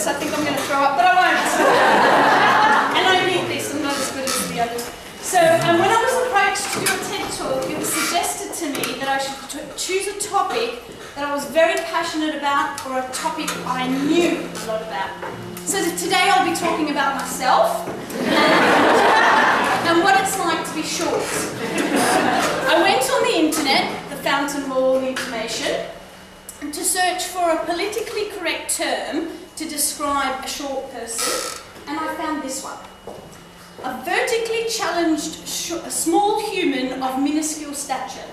this, I think I'm going to throw up, but I won't. And I need this, I'm not as good as the others. So when I was approached to do a TED Talk, it was suggested to me that I should choose a topic that I was very passionate about, or a topic I knew a lot about. So today I'll be talking about myself and what it's like to be short. I went on the internet, the fountain of all the information, to search for a politically correct term to describe a short person, and I found this one. A vertically challenged small human of minuscule stature.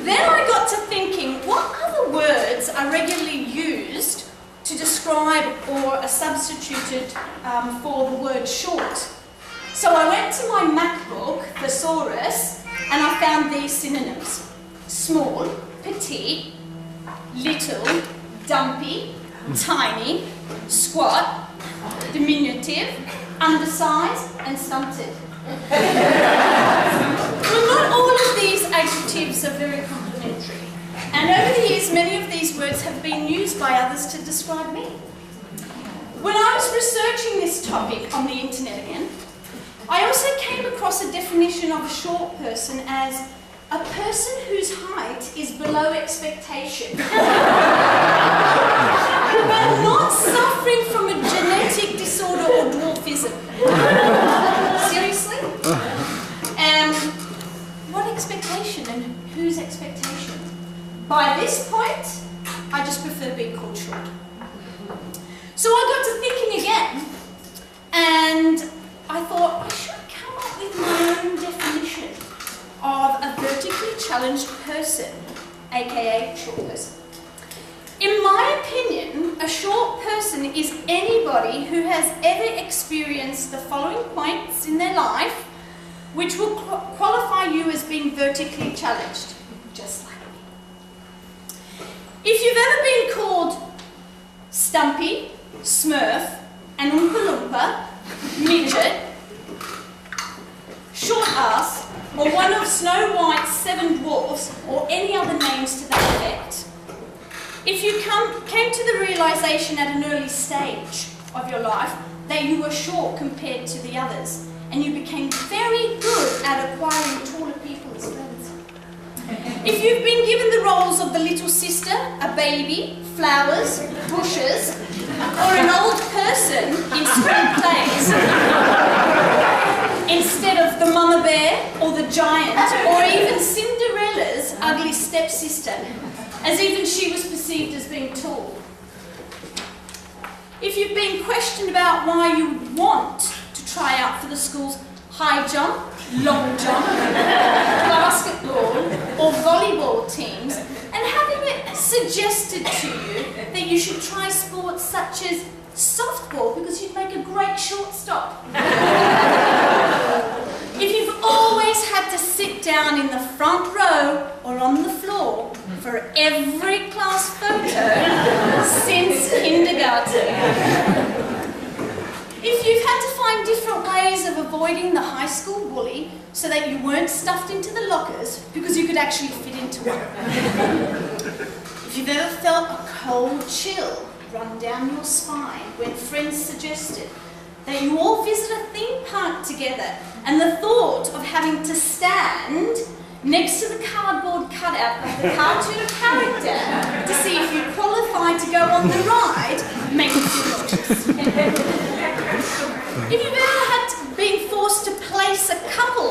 Then I got to thinking, what other words are regularly used to describe or are substituted for the word short? So I went to my MacBook, Thesaurus, and I found these synonyms. Small, petite, little, dumpy, tiny, squat, diminutive, undersized, and stunted. Well, not all of these adjectives are very complimentary, and over the years many of these words have been used by others to describe me. When I was researching this topic on the internet again, I also came across a definition of a short person as a person whose height is below expectation, but not suffering from a genetic disorder or dwarfism. Seriously? What expectation and whose expectation? By this point, I just prefer being called short. So I got to thinking again, and I thought I should come up with my own definition of a vertically challenged person, aka short person. In my opinion, a short person is anybody who has ever experienced the following points in their life which will qualify you as being vertically challenged, just like me. If you've ever been called Stumpy, Smurf, and Oompa Loompa, Midget, Short Ass, or one of Snow White's 7 dwarfs, or any other names to that effect, if you came to the realisation at an early stage of your life that you were short compared to the others, and you became very good at acquiring taller people as friends. If you've been given the roles of the little sister, a baby, flowers, bushes, or an old person in spring plays, instead of the mama bear or the giant, or even Cinderella's ugly stepsister, as even she was perceived as being tall. If you've been questioned about why you want to try out for the school's high jump, long jump, basketball or volleyball teams, and having it suggested to you that you should try sports such as softball because you'd make a great shortstop. If you've always had to sit down in the front row or on the floor for every class photo since kindergarten. If you've had to find different ways of avoiding the high school bully so that you weren't stuffed into the lockers because you could actually fit into one. If you've ever felt a cold chill run down your spine when friends suggested that you all visit a theme park together, and the thought of having to stand next to the cardboard cutout of the cartoon character to see if you qualify to go on the ride makes you feel nauseous. If you've ever been forced to place a couple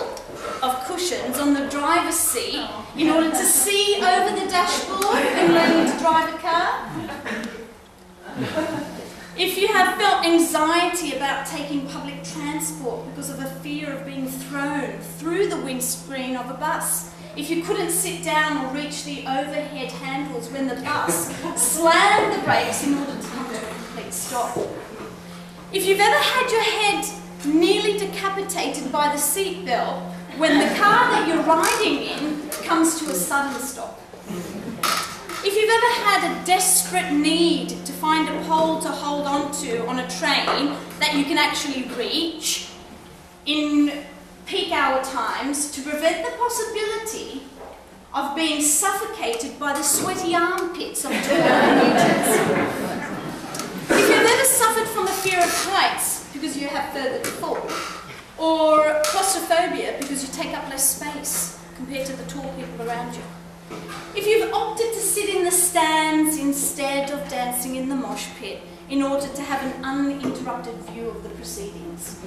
of cushions on the driver's seat in order to see over the dashboard and learning to drive a car. If you have felt anxiety about taking public transport because of a fear of being thrown through the windscreen of a bus, if you couldn't sit down or reach the overhead handles when the bus slammed the brakes in order to come to a complete stop. If you've ever had your head nearly decapitated by the seatbelt when the car that you're riding in comes to a sudden stop. If you've ever had a desperate need to find a pole to hold on to on a train that you can actually reach in peak hour times to prevent the possibility of of being suffocated by the sweaty armpits of tall commuters. If you've ever suffered from the fear of heights because you have further to fall, or claustrophobia because you take up less space compared to the tall people around you, if you've opted to sit in the stands instead of dancing in the mosh pit in order to have an uninterrupted view of the proceedings,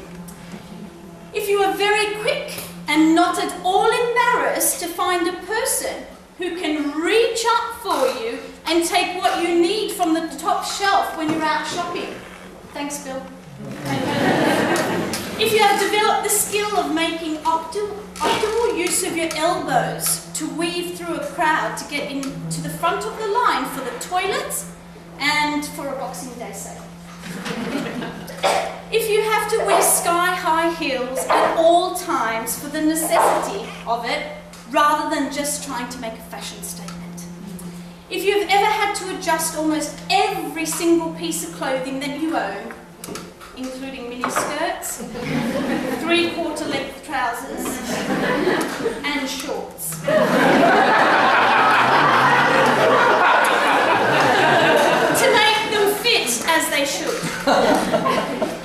if you are very quick and not at all embarrassed to find a person who can reach up for you and take what you need from the top shelf when you're out shopping. Thanks, Bill. If you have developed the skill of making optimal use of your elbows to weave through a crowd to get into the front of the line for the toilets and for a Boxing Day sale. If you have to wear sky-high heels at all times for the necessity of it, rather than just trying to make a fashion statement. If you've ever had to adjust almost every single piece of clothing that you own, including miniskirts, three-quarter length trousers, and shorts. To make them fit as they should.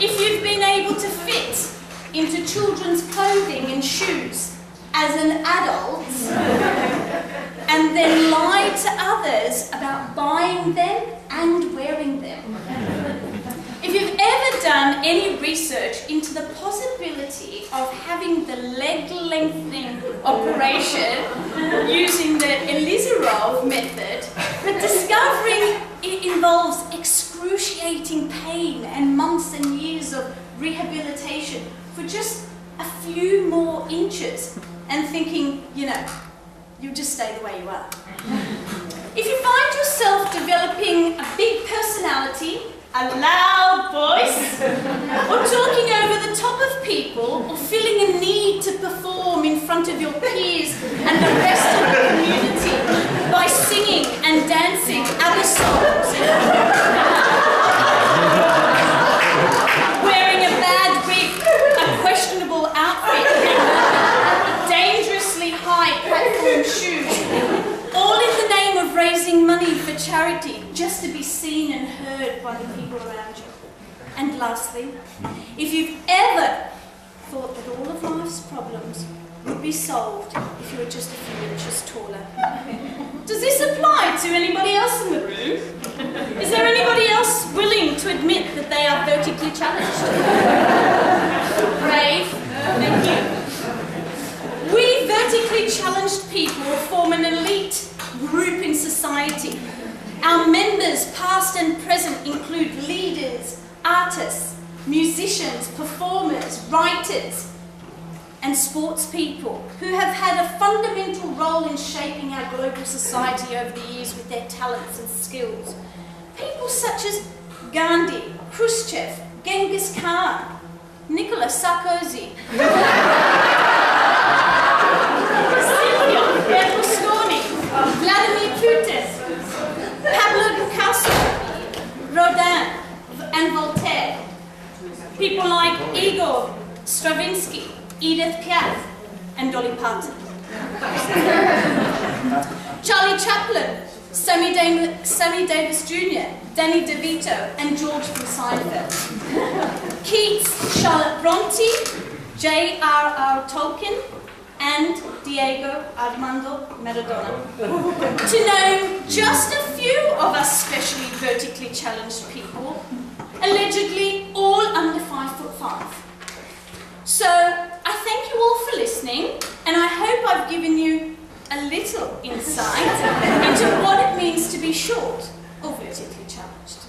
If you've been able to fit into children's clothing and shoes as an adult, and then lie to others about buying them and wearing them. If you've ever done any research into the possibility of having the leg lengthening operation using the Elizarov method, but discovering it involves excruciating pain and months and years of rehabilitation for just a few more inches, and thinking, you know, you'll just stay the way you are. If you find yourself developing a big personality, a loud voice, or talking over the top of people, or feeling a need to perform in front of your peers and the rest of the community by singing and dancing ABBA songs, wearing a bad wig, a questionable outfit, dangerously high platform shoes, all in the name of raising money for charity, just to be seen and heard by the people around you. And lastly, if you've ever thought that all of life's problems would be solved if you were just a few inches taller. Does this apply to anybody else in the room? Is there anybody else willing to admit that they are vertically challenged? Brave, thank you. We vertically challenged people form an elite group in society. Our members, past and present, include leaders, artists, musicians, performers, writers, and sports people who have had a fundamental role in shaping our global society over the years with their talents and skills. People such as Gandhi, Khrushchev, Genghis Khan, Nicolas Sarkozy, Silvio Berlusconi, Vladimir Putin, Pablo Picasso, Rodin, and Voltaire. People like Igor Stravinsky, Edith Piaf, and Dolly Parton. Charlie Chaplin, Sammy Davis Jr., Danny DeVito, and George from Seinfeld. Keats, Charlotte Bronte, J.R.R. Tolkien, and Diego Armando Maradona. To name just a few of us specially vertically challenged people, allegedly all under 5'5". So I thank you all for listening, and I hope I've given you a little insight into what it means to be short or vertically challenged.